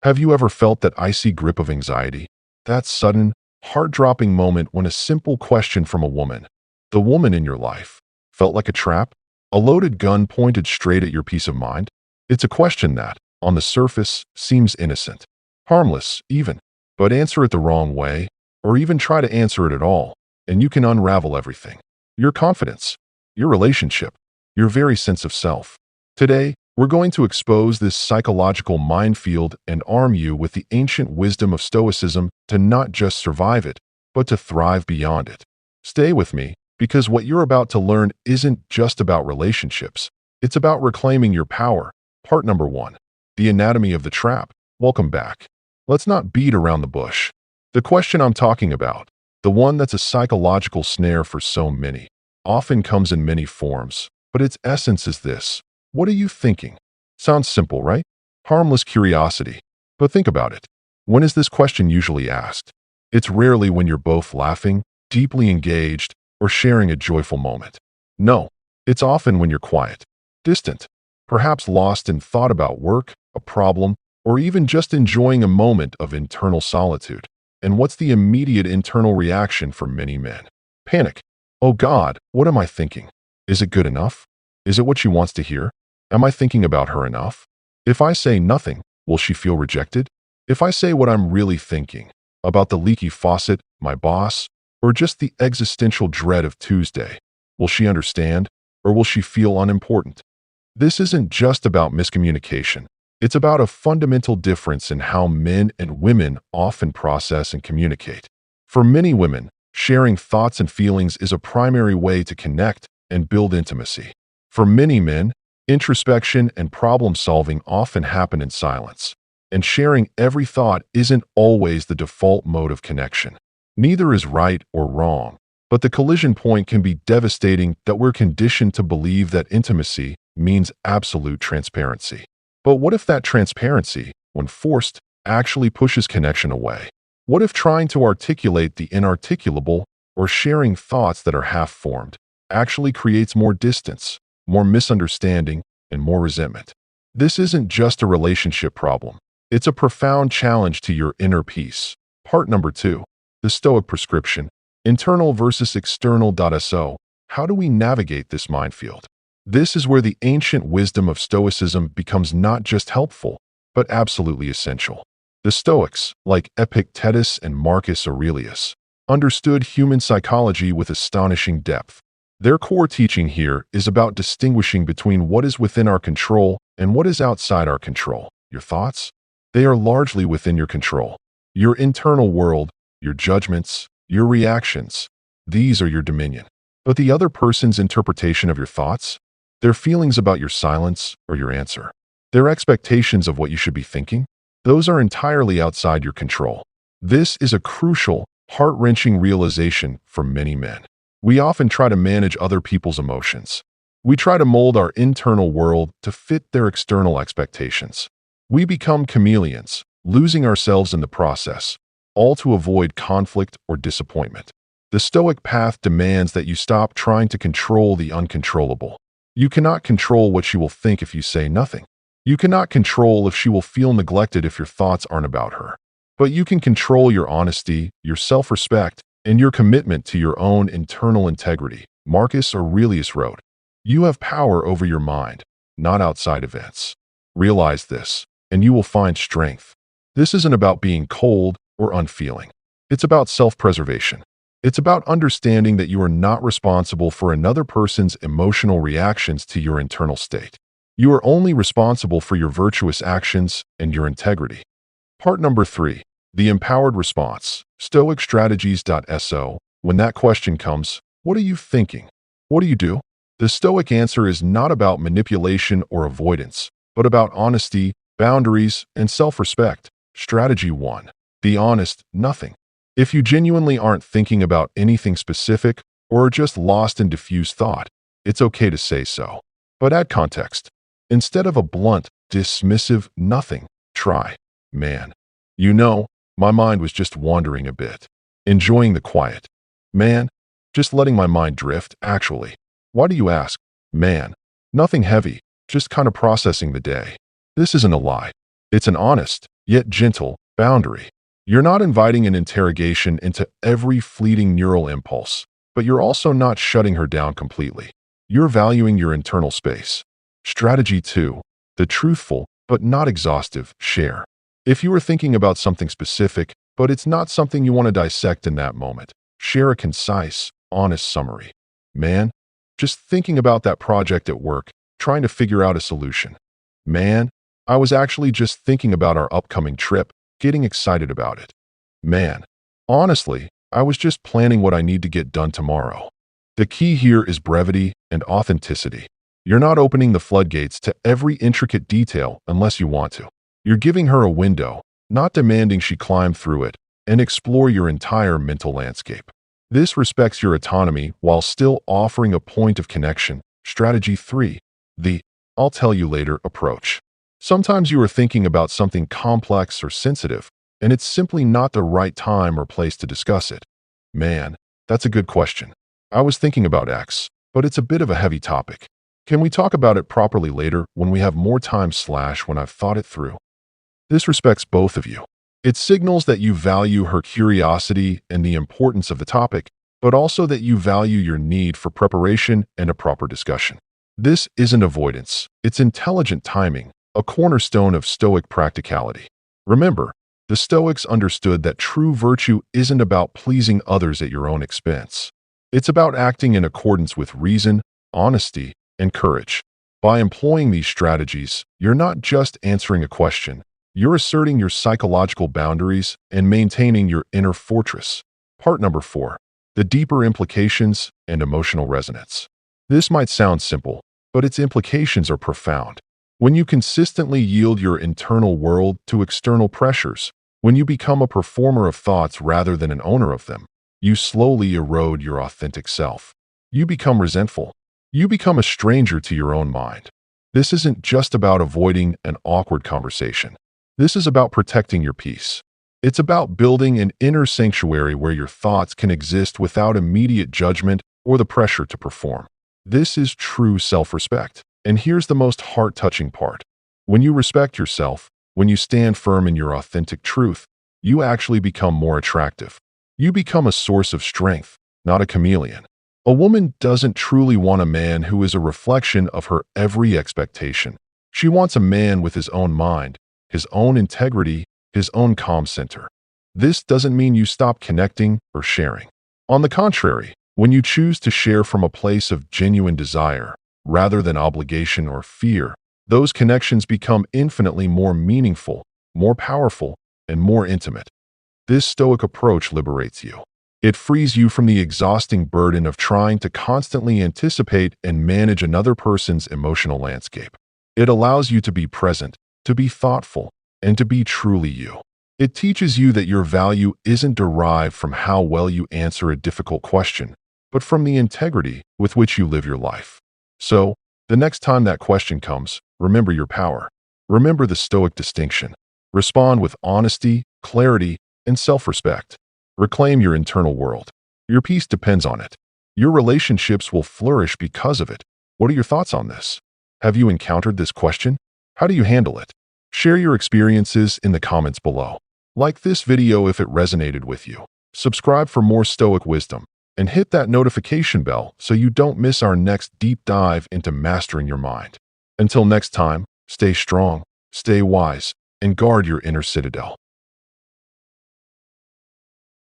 Have you ever felt that icy grip of anxiety? That sudden, heart-dropping moment when a simple question from a woman, the woman in your life, felt like a trap? A loaded gun pointed straight at your peace of mind? It's a question that, on the surface, seems innocent, harmless even, but answer it the wrong way, or even try to answer it at all, and you can unravel everything. Your confidence, your relationship, your very sense of self. Today, we're going to expose this psychological minefield and arm you with the ancient wisdom of Stoicism to not just survive it, but to thrive beyond it. Stay with me, because what you're about to learn isn't just about relationships. It's about reclaiming your power. Part number 1. The anatomy of the trap. Welcome back. Let's not beat around the bush. The question I'm talking about, the one that's a psychological snare for so many, often comes in many forms, but its essence is this. What are you thinking? Sounds simple, right? Harmless curiosity. But think about it. When is this question usually asked? It's rarely when you're both laughing, deeply engaged, or sharing a joyful moment. No, it's often when you're quiet, distant, perhaps lost in thought about work, a problem, or even just enjoying a moment of internal solitude. And what's the immediate internal reaction for many men? Panic. Oh God, what am I thinking? Is it good enough? Is it what she wants to hear? Am I thinking about her enough? If I say nothing, will she feel rejected? If I say what I'm really thinking, about the leaky faucet, my boss, or just the existential dread of Tuesday, will she understand, or will she feel unimportant? This isn't just about miscommunication. It's about a fundamental difference in how men and women often process and communicate. For many women, sharing thoughts and feelings is a primary way to connect and build intimacy. For many men, introspection and problem-solving often happen in silence, and sharing every thought isn't always the default mode of connection. Neither is right or wrong, but the collision point can be devastating that we're conditioned to believe that intimacy means absolute transparency. But what if that transparency, when forced, actually pushes connection away? What if trying to articulate the inarticulable or sharing thoughts that are half-formed actually creates more distance, more misunderstanding, and more resentment? This isn't just a relationship problem. It's a profound challenge to your inner peace. Part number 2. The Stoic prescription. Internal versus external. So, how do we navigate this minefield? This is where the ancient wisdom of Stoicism becomes not just helpful, but absolutely essential. The Stoics, like Epictetus and Marcus Aurelius, understood human psychology with astonishing depth. Their core teaching here is about distinguishing between what is within our control and what is outside our control. Your thoughts? They are largely within your control. Your internal world, your judgments, your reactions, these are your dominion. But the other person's interpretation of your thoughts? Their feelings about your silence or your answer? Their expectations of what you should be thinking? Those are entirely outside your control. This is a crucial, heart-wrenching realization for many men. We often try to manage other people's emotions. We try to mold our internal world to fit their external expectations. We become chameleons, losing ourselves in the process, all to avoid conflict or disappointment. The Stoic path demands that you stop trying to control the uncontrollable. You cannot control what she will think if you say nothing. You cannot control if she will feel neglected if your thoughts aren't about her. But you can control your honesty, your self-respect, and your commitment to your own internal integrity. Marcus Aurelius wrote, "You have power over your mind, not outside events. Realize this, and you will find strength." This isn't about being cold or unfeeling. It's about self-preservation. It's about understanding that you are not responsible for another person's emotional reactions to your internal state. You are only responsible for your virtuous actions and your integrity. Part number 3. The empowered response. Stoic strategies. So, when that question comes, what are you thinking? What do you do? The Stoic answer is not about manipulation or avoidance, but about honesty, boundaries, and self-respect. Strategy 1. Be honest, nothing. If you genuinely aren't thinking about anything specific or are just lost in diffuse thought, it's okay to say so. But add context. Instead of a blunt, dismissive nothing, try, "Man, you know, my mind was just wandering a bit. Enjoying the quiet. Man, just letting my mind drift, actually. Why do you ask? Man, nothing heavy, just kind of processing the day." This isn't a lie. It's an honest, yet gentle, boundary. You're not inviting an interrogation into every fleeting neural impulse, but you're also not shutting her down completely. You're valuing your internal space. Strategy 2. The truthful, but not exhaustive, share. If you are thinking about something specific, but it's not something you want to dissect in that moment, share a concise, honest summary. Man, just thinking about that project at work, trying to figure out a solution. Man, I was actually just thinking about our upcoming trip, getting excited about it. Man, honestly, I was just planning what I need to get done tomorrow. The key here is brevity and authenticity. You're not opening the floodgates to every intricate detail unless you want to. You're giving her a window, not demanding she climb through it, and explore your entire mental landscape. This respects your autonomy while still offering a point of connection. Strategy 3. The "I'll tell you later" approach. Sometimes you are thinking about something complex or sensitive, and it's simply not the right time or place to discuss it. Man, that's a good question. I was thinking about X, but it's a bit of a heavy topic. Can we talk about it properly later when we have more time/when I've thought it through? This respects both of you. It signals that you value her curiosity and the importance of the topic, but also that you value your need for preparation and a proper discussion. This isn't avoidance, it's intelligent timing, a cornerstone of Stoic practicality. Remember, the Stoics understood that true virtue isn't about pleasing others at your own expense. It's about acting in accordance with reason, honesty, and courage. By employing these strategies, you're not just answering a question, you're asserting your psychological boundaries and maintaining your inner fortress. Part number 4. The deeper implications and emotional resonance. This might sound simple, but its implications are profound. When you consistently yield your internal world to external pressures, when you become a performer of thoughts rather than an owner of them, you slowly erode your authentic self. You become resentful. You become a stranger to your own mind. This isn't just about avoiding an awkward conversation. This is about protecting your peace. It's about building an inner sanctuary where your thoughts can exist without immediate judgment or the pressure to perform. This is true self-respect. And here's the most heart-touching part. When you respect yourself, when you stand firm in your authentic truth, you actually become more attractive. You become a source of strength, not a chameleon. A woman doesn't truly want a man who is a reflection of her every expectation. She wants a man with his own mind, his own integrity, his own calm center. This doesn't mean you stop connecting or sharing. On the contrary, when you choose to share from a place of genuine desire, rather than obligation or fear, those connections become infinitely more meaningful, more powerful, and more intimate. This Stoic approach liberates you. It frees you from the exhausting burden of trying to constantly anticipate and manage another person's emotional landscape. It allows you to be present, to be thoughtful, and to be truly you. It teaches you that your value isn't derived from how well you answer a difficult question, but from the integrity with which you live your life. So, the next time that question comes, remember your power. Remember the Stoic distinction. Respond with honesty, clarity, and self-respect. Reclaim your internal world. Your peace depends on it. Your relationships will flourish because of it. What are your thoughts on this? Have you encountered this question? How do you handle it? Share your experiences in the comments below. Like this video if it resonated with you. Subscribe for more Stoic wisdom, and hit that notification bell so you don't miss our next deep dive into mastering your mind. Until next time, stay strong, stay wise, and guard your inner citadel.